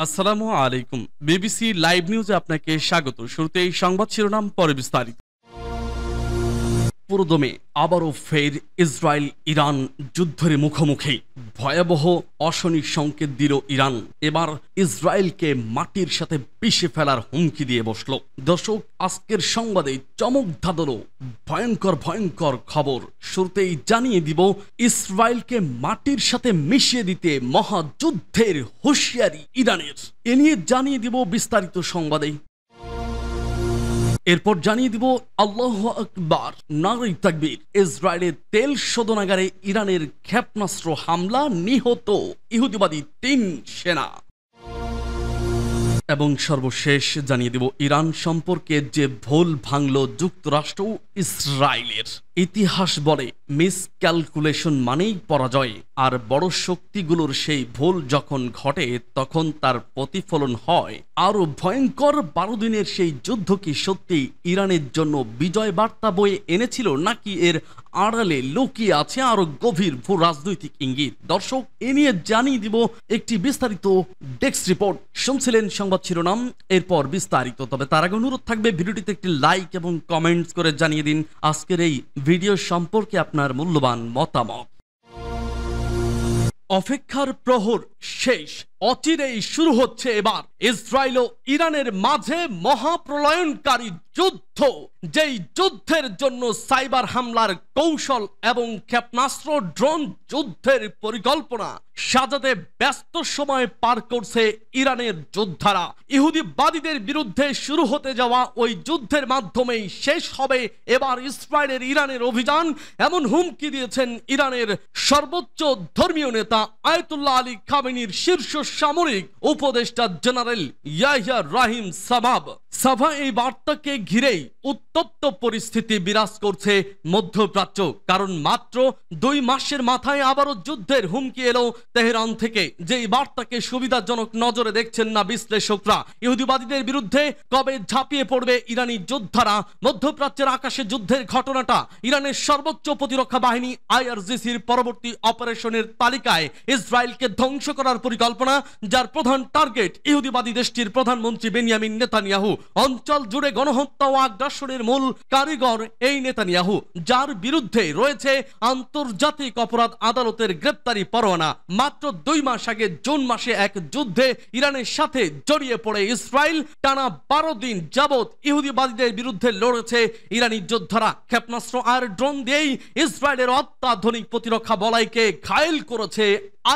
আসসালামু আলাইকুম। BBC live নিউজে আপনাকে স্বাগত। শুরুতেই সংবাদ শিরোনাম, পরে বিস্তারিত। পুরোদমে আবারও ফের ইসরায়েল ইরান যুদ্ধের মুখোমুখি। ভয়াবহ অশনি সংকেত দিল ইরান। এবার ইসরায়েলকে মাটির সাথে পিষে ফেলার হুমকি দিয়ে বসল। দর্শক, আজকের সংবাদে চমক ধাঁধালো ভয়ঙ্কর ভয়ঙ্কর খবর। শুরুতেই জানিয়ে দিব, ইসরায়েলকে মাটির সাথে মিশিয়ে দিতে মহাযুদ্ধের হুঁশিয়ারি ইরানের। এ নিয়ে জানিয়ে দিব বিস্তারিত সংবাদে। এরপর জানিয়ে দিব আল্লাহু আকবার, নারে তাকবীর। ইসরায়েলের তেল শোধনাগারে ইরানের ক্ষেপণাস্ত্র হামলা, নিহত ইহুদিবাদী 3 সেনা। এবং সর্বশেষ জানিয়ে দিব, ইরান সম্পর্কে যে ভুল ভাঙল যুক্তরাষ্ট্র ও ইসরায়েলের। ইতিহাস বলে মিসক্যালকুলেশন মানেই পরাজয়, আর বড় শক্তিগুলোর সেই ভুল যখন ঘটে তখন তার প্রতিফলন হয় আরো ভয়ঙ্কর। 12 দিনের সেই যুদ্ধ কি সত্যি ইরানের জন্য বিজয় বার্তা বয়ে এনেছিল, নাকি এর আড়ালে লুকিয়ে আছে আরো গভীর ভূ রাজনৈতিক ইঙ্গিত? দর্শক, এ নিয়ে জানিয়ে দিব একটি বিস্তারিত ডেস্ক রিপোর্ট। শুনছিলেন সংবাদ শিরোনাম, এরপর বিস্তারিত। তবে তার আগে অনুরোধ থাকবে ভিডিওটিতে একটি লাইক এবং কমেন্টস করে জানিয়ে দিন আজকের এই ভিডিও সম্পর্কে আপনার মূল্যবান মতামত। অপেক্ষার প্রহর শেষ, অচিরেই শুরু হচ্ছে এবার ইসরায়েল ও ইরানের মাঝে মহাপ্রলয়নকারী যুদ্ধ। যেই যুদ্ধের জন্য সাইবার হামলার কৌশল এবং ক্ষেপণাস্ত্র ড্রোন যুদ্ধের পরিকল্পনা সাজাতে ব্যস্ত সময় পার করছে ইরানের যোদ্ধারা। ইহুদিবাদীদের বিরুদ্ধে শুরু হতে যাওয়া ওই যুদ্ধের মাধ্যমেই শেষ হবে এবার ইসরায়েলের ইরানের অভিযান, এমন হুমকি দিয়েছেন ইরানের সর্বোচ্চ ধর্মীয় নেতা আয়াতুল্লাহ আলী খামেনির শীর্ষ সামরিক উপদেষ্টা জেনারেল ইয়াহিয়া রাহিম সাভা। এই বার্তাকে ঘিরেই উত্তপ্ত পরিস্থিতি বিরাজ করছে মধ্যপ্রাচ্য। কারণ মাত্র 2 মাসের মাথায় আবারও যুদ্ধের হুমকি এলো তেহরান থেকে। যেই বার্তাকে সুবিধাজনক নজরে দেখছেন না বিশ্লেষকরা। ইহুদিবাদীদের বিরুদ্ধে কবে ঝাঁপিয়ে পড়বে ইরানি যোদ্ধারা? মধ্যপ্রাচ্যের আকাশে যুদ্ধের ঘটনাটা ইরানের সর্বোচ্চ প্রতিরক্ষা বাহিনী IRGCর পরবর্তী অপারেশনের তালিকায় ইসরায়েলকে ধ্বংস করার পরিকল্পনা, যার প্রধান টার্গেট ইহুদিবাদী দেশটির প্রধানমন্ত্রী বেনিয়ামিন নেতানিয়াহু। অঞ্চল জুড়ে গণহত্যা ও আগ্রাসনের মূল কারিগর এই নেতানিয়াহু, যার বিরুদ্ধে রয়েছে আন্তর্জাতিক অপরাধ আদালতের গ্রেপ্তারি পরোয়ানা। মাত্র 2 মাস আগে জুন মাসে এক যুদ্ধে ইরানের সাথে জড়িয়ে পড়ে ইসরায়েল। টানা 12 দিন যাবৎ ইহুদিবাদীদের বিরুদ্ধে লড়েছে ইরানি যোদ্ধারা। ক্ষেপণাস্ত্র আর ড্রোন দিয়েই ইসরায়েলের অত্যাধুনিক প্রতিরক্ষা বলয়কে ঘায়েল করেছে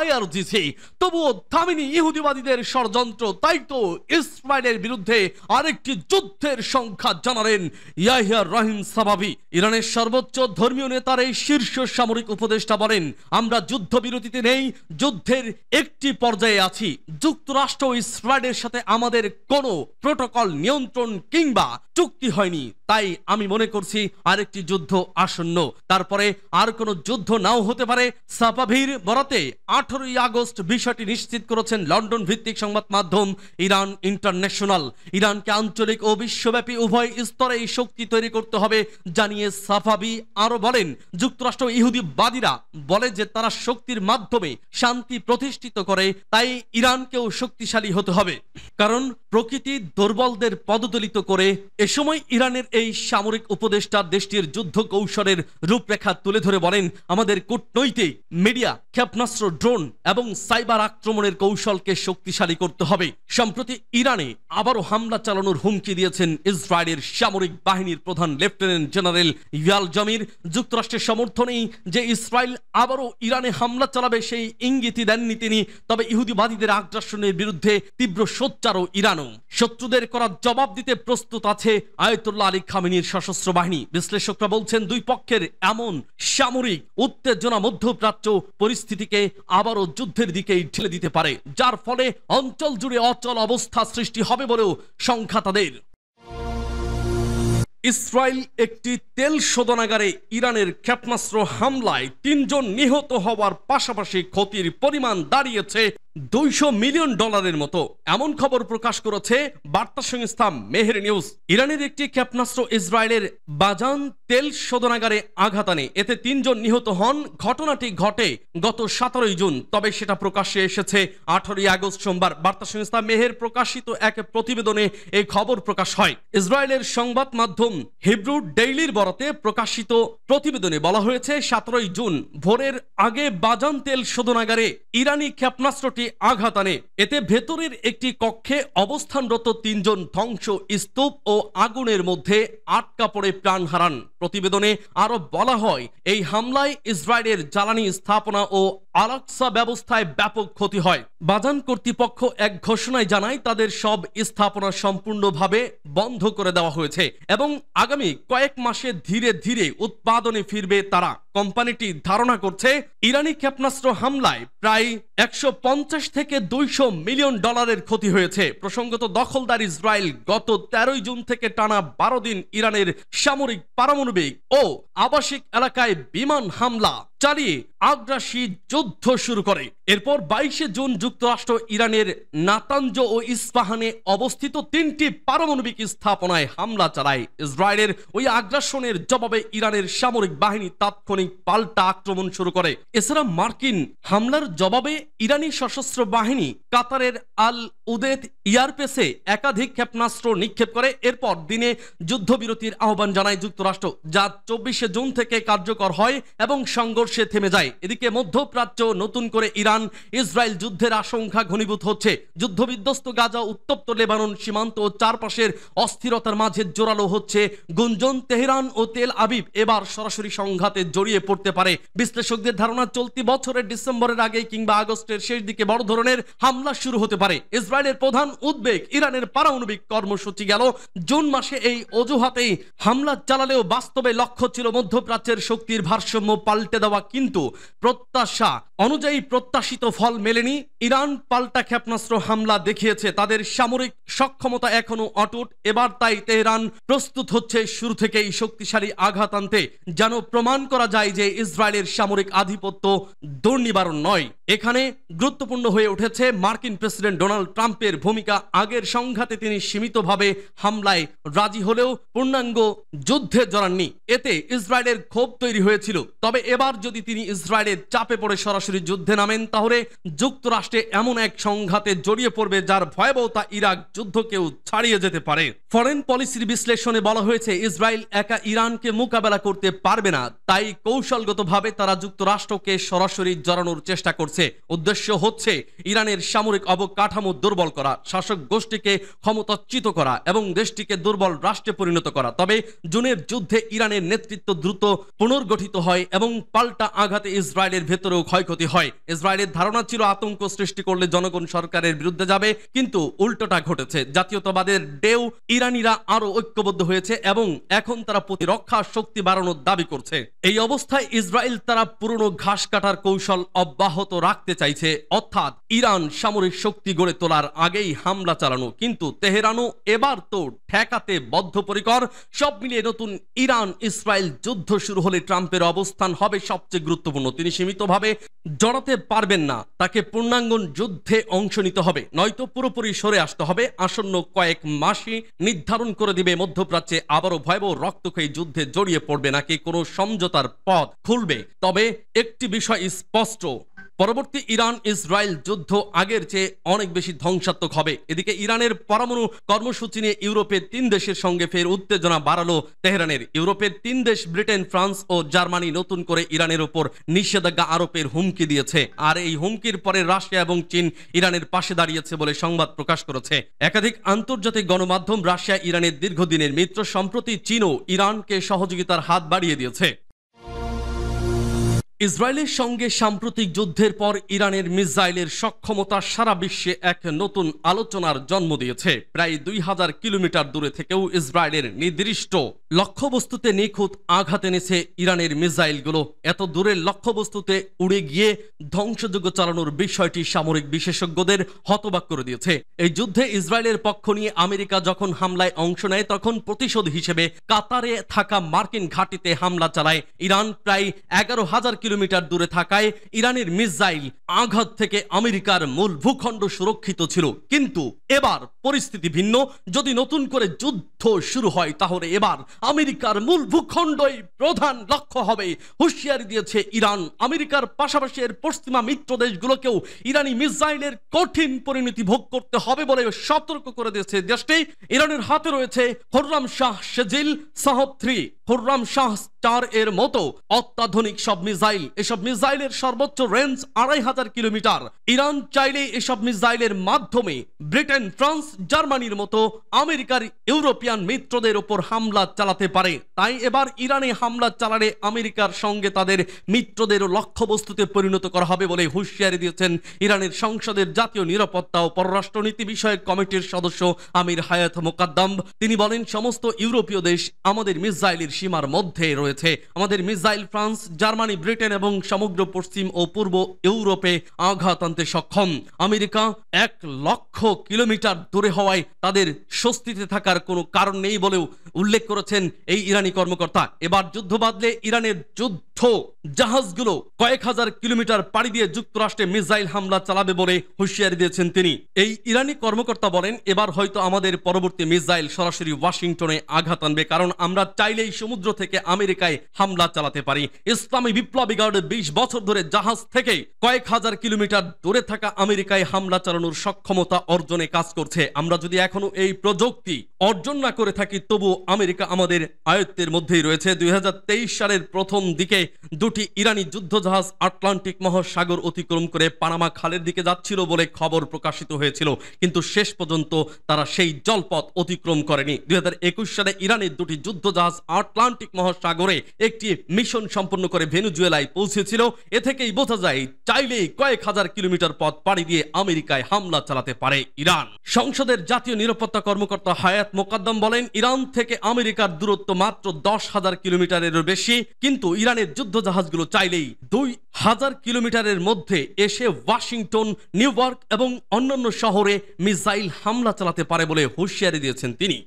IRGC। তবুও থামেনি ইহুদিবাদীদের ষড়যন্ত্র। তাই তো ইসরায়েলের বিরুদ্ধে আরেকটি যুদ্ধের সংখ্যা জানালেন ইয়াহিয়া রাহিম সাভাবি। ইরানের সর্বোচ্চ ধর্মীয় নেতার এই শীর্ষ সামরিক উপদেষ্টা বলেন, আমরা যুদ্ধবিরতিতে নেই, যুদ্ধের একটি পর্যায়ে আছি। যুক্তরাষ্ট্র ও ইসরায়েলের সাথে আমাদের কোনো প্রোটোকল, নিয়ন্ত্রণ কিংবা চুক্তি হয়নি। তাই আমি মনে করছি আরেকটি যুদ্ধ আসন্ন। তারপরে আর কোনো যুদ্ধ নাও হতে পারে। সাভাবির বরাতে 18ই আগস্ট বিষয়টি নিশ্চিত করেছেন লন্ডন ভিত্তিক সংবাদ মাধ্যম ইরান ইন্টারন্যাশনাল। ইরানকে আঞ্চলিক ও বিশ্বব্যাপী উভয় স্তরে এই শক্তি তৈরি করতে হবে জানিয়ে সাভাবি আরো বলেন, যুক্তরাষ্ট্র ইহুদিবাদীরা বলে যে তারা শক্তির মাধ্যমে শান্তি প্রতিষ্ঠিত করে, তাই ইরানকেও শক্তিশালী হতে হবে, কারণ প্রকৃতি দুর্বলদের পদদলিত করে। এ সময় ইরানের এই সামরিক উপদেষ্টা দেশটির যুদ্ধ কৌশলের রূপরেখা তুলে ধরে বলেন, আমাদের কূটনৈতিক, মিডিয়া, ক্ষেপণাস্ত্র, ড্রোন এবং সাইবার আক্রমণের কৌশলকে শক্তিশালী করতে হবে। সম্প্রতি ইরানে আবারও হামলা চালানোর হুমকি দিয়েছেন ইসরায়েলের সামরিক বাহিনীর প্রধান লেফটেন্যান্ট জেনারেল ইয়াল জামির। যুক্তরাষ্ট্রের সমর্থনেই যে ইসরায়েল আবারও ইরানে হামলা চালাবে সেই ইঙ্গিতই দেননি তিনি। তবে ইহুদিবাদীদের আগ্রাসনের বিরুদ্ধে তীব্র সোচ্চারও ইরানও। শত্রুদের করা জবাব দিতে প্রস্তুত আছে আয়াতুল্লাহ আলী খামেনির সশস্ত্র বাহিনী। বিশ্লেষকরা বলছেন, দুই পক্ষের এমন সামরিক উত্তেজনা মধ্যপ্রাচ্য পরিস্থিতিকে আবারও যুদ্ধের দিকেই ঠেলে দিতে পারে, যার ফলে অঞ্চল জুড়ে অচল অবস্থা সৃষ্টি হবে বলেও সংখ্যা তাদের। ইসরায়েল একটি তেল শোধনাগারে ইরানের ক্ষেপণাস্ত্র হামলায় 3 জন নিহত হওয়ার পাশাপাশি ক্ষতির পরিমাণ দাঁড়িয়েছে $200 মিলিয়ন মতো, এমন খবর প্রকাশ করেছে বার্তা সংস্থা মেহের নিউজ। ইরানের একটি ক্ষেপণাস্ত্র ইসরায়েলের বাজান তেল শোধনাগারে আঘাত আনে, এতে 3 জন নিহত হন। ঘটনাটি ঘটে গত 17 জুন, তবে সেটা প্রকাশ্যে এসেছে 18 আগস্ট সোমবার। বার্তা সংস্থা মেহের প্রকাশিত এক প্রতিবেদনে এই খবর প্রকাশ হয়। ইসরায়েলের সংবাদ মাধ্যম হিব্রু ডেইলির বরাতে প্রকাশিত প্রতিবেদনে বলা হয়েছে 17 জুন ভোরের আগে বাজান তেল শোধনাগারে ইরানি ক্ষেপণাস্ত্রটি আঘাত আনে, এতে ভেতরের একটি কক্ষে অবস্থানরত 3 জন ধ্বংস স্তূপ ও আগুনের মধ্যে আটকা পড়ে প্রাণ হারান। প্রতিবেদনে আরো বলা হয়, এই হামলায় ইসরায়েলের জ্বালানি স্থাপনা ও আল-আকসা ব্যবস্থায় ব্যাপক ক্ষতি হয়। বাজান কর্তৃপক্ষ এক ঘোষণায় জানায় তাদের সব স্থাপনা সম্পূর্ণভাবে বন্ধ করে দেওয়া হয়েছে এবং আগামী কয়েক মাসে ধীরে ধীরে উৎপাদনে ফিরবে তারা। কোম্পানিটি ধারণা করছে ইরানি ক্ষেপণাস্ত্র হামলায় প্রায় 150 থেকে $200 মিলিয়ন ক্ষতি হয়েছে। প্রসঙ্গত, দখলদার ইসরায়েল গত 13 জুন থেকে টানা 12 দিন ইরানের সামরিক, পারমাণবিক ও আবাসিক এলাকায় বিমান হামলা চালিয়ে আগ্রাসী যুদ্ধ শুরু করে। এরপর 22 জুন যুক্তরাষ্ট্র ইরানের নাতাঞ্জ ও ইস্পাহানে অবস্থিত 3টি পারমাণবিক স্থাপনায় হামলা চালায়। ইসরায়েলের ওই আগ্রাসনের জবাবে ইরানের সামরিক বাহিনী তাৎক্ষণিক পাল্টা আক্রমণ শুরু করে। এছাড়া মার্কিন হামলার জবাবে ইরানি সশস্ত্র বাহিনী কাতারের আল উদেদ এয়ারবেসে একাধিক ক্ষেপণাস্ত্র নিক্ষেপ করে। এরপর দিনে যুদ্ধবিরতির আহ্বান জানায় যুক্তরাষ্ট্র, যা 24 জুন থেকে কার্যকর হয় এবং সংঘর্ষে থেমে যায়। এদিকে মধ্যপ্রাচ্য নতুন করে ইরান ইসরায়েল যুদ্ধের আশঙ্কা ঘনীভূত হচ্ছে। যুদ্ধবিধ্বস্ত গাজা, উত্তপ্ত লেবানন সীমান্ত ও চারপাশের অস্থিরতার মাঝে জোরালো হচ্ছে গুঞ্জন, তেহরান ও তেল আবিব এবার সরাসরি সংঘাতে জড়িয়ে পড়তে পারে। বিশ্লেষকদের ধারণা, চলতি বছরের ডিসেম্বরের আগে কিংবা আগস্টের শেষ দিকে বড় ধরনের হামলা শুরু হতে পারে। ইসরায়েলের প্রধান উদ্বেগ, ইরানের পারমাণবিক কর্মসূচি গেল জুন মাসে এই অজুহাতেই হামলা চালালেও বাস্তবে লক্ষ্য ছিল মধ্যপ্রাচ্যের শক্তির ভারসাম্য পাল্টে দেওয়া, কিন্তু প্রত্যাশা অনুযায়ী প্রত্যাশিত ফল মেলেনি। ইরান পাল্টা ক্ষেপণাস্ত্র হামলা দেখিয়েছে তাদের সামরিক সক্ষমতা এখনো অটুট। এবার তাই তেহরান প্রস্তুত হচ্ছে শুরু থেকেই শক্তিশালী আঘাত আনতে, যেন প্রমাণ করা যায় যে ইসরায়েলের সামরিক আধিপত্য দুর্নিবারণ নয়। এখানে গুরুত্বপূর্ণ হয়ে উঠেছে মার্কিন প্রেসিডেন্ট ডোনাল্ড ট্রাম্পের ভূমিকা। আগের সংঘাতে তিনি সীমিতভাবে হামলায় রাজি হলেও পূর্ণাঙ্গ যুদ্ধে জড়াননি, এতে ইসরায়েলের ক্ষোভ তৈরি হয়েছিল। তবে এবার যদি তিনি ইসরায়েলের চাপে পড়ে সরাসরি যুদ্ধে নামেন, তাহলে যুক্তরাষ্ট্রে এমন এক সংঘাতে জড়িয়ে পড়বে যার ভয়াবহতা ইরাক যুদ্ধকেও ছাড়িয়ে যেতে পারে। ফরেন পলিসির বিশ্লেষণে বলা হয়েছে, ইসরায়েল একা ইরানকে মোকাবেলা করতে পারবে না, তাই কৌশলগতভাবে তারা যুক্তরাষ্ট্রকে সরাসরি জড়ানোর চেষ্টা করছে। উদ্দেশ্য হচ্ছে ইরানের সামরিক অবকাঠামো দুর্বল করা, শাসক গোষ্ঠীকে ক্ষমতাচ্যুত করা এবং দেশটিকে দুর্বল রাষ্ট্রে পরিণত করা। তবে জুনের যুদ্ধে ইরানের নেতৃত্ব দ্রুত পুনর্গঠিত হয় এবং পাল্টা আঘাতে ইসরায়েলের ভেতরেও ক্ষয়ক্ষতি হয়। ইসরায়েলের ধারণা ছিল আতঙ্ক সৃষ্টি করলে জনগণ সরকারের বিরুদ্ধে যাবে, কিন্তু উল্টোটা ঘটেছে। জাতীয়তাবাদের ডেউ ইরানিরা আরো ঐক্যবদ্ধ হয়েছে এবং এখন তারা প্রতিরক্ষা শক্তি বাড়ানোর দাবি করছে। এই অবস্থায় ইসরায়েল তারা পুরনো ঘাস কাটার কৌশল অব্যাহত রাখতে চাইছে, অর্থাৎ ইরান সামরিক শক্তি গড়ে তোলার আগেই হামলা চালানো। কিন্তু তেহরানও এবার তো ঠেকাতে বদ্ধপরিকর। সব মিলিয়ে নতুন ইরান ইসরায়েল যুদ্ধ শুরু হলে ট্রাম্পের অবস্থান হবে সবচেয়ে গুরুত্বপূর্ণ। তিনি সীমিতভাবে জড়াতে পারবেন না, তাকে পূর্ণাঙ্গ যুদ্ধে অংশ নিতে হবে, নয়তো পুরোপুরি সরে আসতে হবে। আসন্ন কয়েক মাসই নির্ধারণ করে দিবে মধ্যপ্রাচ্যে আবারও ভয়াবহ রক্তক্ষয়ী যুদ্ধে জড়িয়ে পড়বে নাকি কোনো সমঝোতার পথ খুলবে। তবে একটি বিষয় স্পষ্ট, পরবর্তী ইরান ইসরায়েল যুদ্ধ আগের চেয়ে অনেক বেশি ধ্বংসাত্মক হবে। এদিকে ইরানের পরমাণু কর্মসূচি নিয়ে ইউরোপের 3 দেশের সঙ্গে ফের উত্তেজনা বাড়ালো তেহরানের। ইউরোপের 3 দেশ ব্রিটেন, ফ্রান্স ও জার্মানি নতুন করে ইরানের উপর নিষেধাজ্ঞা আরোপের হুমকি দিয়েছে। আর এই হুমকির পরে রাশিয়া এবং চীন ইরানের পাশে দাঁড়িয়েছে বলে সংবাদ প্রকাশ করেছে একাধিক আন্তর্জাতিক গণমাধ্যম। রাশিয়া ইরানের দীর্ঘদিনের মিত্র, সম্প্রতি চীনও ইরানকে সহযোগিতার হাত বাড়িয়ে দিয়েছে। ইসরায়েলের সঙ্গে সাম্প্রতিক যুদ্ধের পর ইরানের মিসাইলের সক্ষমতা সারা বিশ্বে এক নতুন আলোচনার জন্ম দিয়েছে। প্রায় 2000 কিলোমিটার দূরে থেকেও ইসরায়েলের নির্দিষ্ট লক্ষ্যবস্তুতে নিখুঁত আঘাত এনেছে ইরানের মিসাইলগুলো। এত দূরের লক্ষ্যবস্তুতে উড়ে গিয়ে ধ্বংসযজ্ঞ চালানোর বিষয়টি সামরিক বিশেষজ্ঞদের হতবাক করে দিয়েছে। এই যুদ্ধে ইসরায়েলের পক্ষ নিয়ে আমেরিকা যখন হামলায় অংশ নেয়, তখন প্রতিশোধ হিসেবে কাতারে থাকা মার্কিন ঘাঁটিতে হামলা চালায় ইরান। প্রায় 11,000 কিলোমিটার দূরে থাকায় ইরানের মিসাইল আঘাত থেকে আমেরিকার মূল ভূখণ্ড সুরক্ষিত ছিল। কিন্তু এবার পরিস্থিতি ভিন্ন। যদি নতুন করে যুদ্ধ শুরু হয় তাহলে এবার আমেরিকার মূল ভূখণ্ডই প্রধান লক্ষ্য হবে। হুঁশিয়ারি দিয়েছে ইরান। আমেরিকার পাশাপাশি এর পশ্চিমা মিত্র দেশগুলোকেও ইরানি মিসাইলের কঠিন পরিণতি ভোগ করতে হবে বলে সতর্ক করে দিয়েছে দেশটি। ইরানের হাতে রয়েছে খোররাম শাহ সেজিল সাহব 3, খোররাম শাহ 4 এর মতো অত্যাধুনিক সব মিসাইল। এসব মিসাইলের সর্বোচ্চ রেঞ্জ 2500 কিলোমিটার। ইরান চাইলে এসব মিসাইলের মাধ্যমে ব্রিটেন, ফ্রান্স, জার্মানির মতো আমেরিকার ইউরোপিয়ান মিত্রদের উপর হামলা চালাতে পারে। তাই এবার ইরানে হামলা চালালে আমেরিকার সঙ্গে তাদের মিত্রদেরও লক্ষ্যবস্তুতে পরিণত করা হবে বলে হুঁশিয়ারি দিয়েছেন ইরানের সংসদের জাতীয় নিরাপত্তা ও পররাষ্ট্রনীতি বিষয়ক কমিটির সদস্য আমির হায়াত মোকাদ্দম। তিনি বলেন, সমস্ত ইউরোপীয় দেশ আমাদের মিসাইলের সীমার মধ্যে রয়েছে। আমাদের মিসাইল ফ্রান্স, জার্মানি, ব্রিটেন এবং সমগ্র পশ্চিম ও পূর্ব ইউরোপে আঘাত আনতে সক্ষম। আমেরিকা 1 লক্ষ কিলোমিটার দূরে হওয়ায় তাদের স্বস্তিতে থাকার কোনো কারণ নেই বলেও উল্লেখ করেছেন এই ইরানি কর্মকর্তা। এবার যুদ্ধ বাঁধলে ইরানের যুদ্ধ জাহাজগুলো কয়েক হাজার কিলোমিটার পাড়ি দিয়ে যুক্তরাষ্ট্রে মিসাইল হামলা চালাবে বলে হুঁশিয়ারি দিয়েছেন তিনি। এই ইরানি কর্মকর্তা বলেন, এবার হয়তো আমাদের পরবর্তী মিসাইল সরাসরি ওয়াশিংটনে আঘাত আনবে, কারণ আমরা চাইলেই সমুদ্র থেকে আমেরিকায় হামলা চালাতে পারি। ইসলামী বিপ্লবী গার্ড 20 বছর ধরে জাহাজ থেকে কয়েক হাজার কিলোমিটার দূরে থাকা আমেরিকায় হামলা চালানোর সক্ষমতা অর্জনে কাজ করছে। আমরা যদি এখনো এই প্রযুক্তি অর্জন না করে থাকি তবু আমেরিকা আমাদের আয়ত্তের মধ্যেই রয়েছে। 2023 সালের প্রথম দিকে দুটি ইরানি যুদ্ধজাহাজ আটলান্টিক মহাসাগর অতিক্রম করে পানামা খালের দিকে যাচ্ছিল বলে খবর প্রকাশিত হয়েছিল, কিন্তু শেষ পর্যন্ত তারা সেই জলপথ অতিক্রম করেনি। 2021 সালে ইরানের দুটি যুদ্ধজাহাজ আটলান্টিক মহাসাগরে একটি মিশন সম্পন্ন করে ভেনেজুয়েলায় পৌঁছেছিল। এ থেকেই বোঝা যায় চাইলেই কয়েক হাজার কিলোমিটার পথ পাড়ি দিয়ে আমেরিকায় হামলা চালাতে পারে ইরান। সংসদের জাতীয় নিরাপত্তা কর্মকর্তা হায়াত মোকাদ্দম বলেন, ইরান থেকে আমেরিকার দূরত্ব মাত্র 10,000 কিলোমিটারেরও বেশি, কিন্তু ইরানের যুদ্ধজাহাজগুলো চাইলেই 2000 কিলোমিটারের মধ্যে এসে ওয়াশিংটন, নিউ ইয়র্ক এবং অন্যান্য শহরে মিসাইল হামলা চালাতে পারে বলে হুঁশিয়ারি দিয়েছেন তিনি।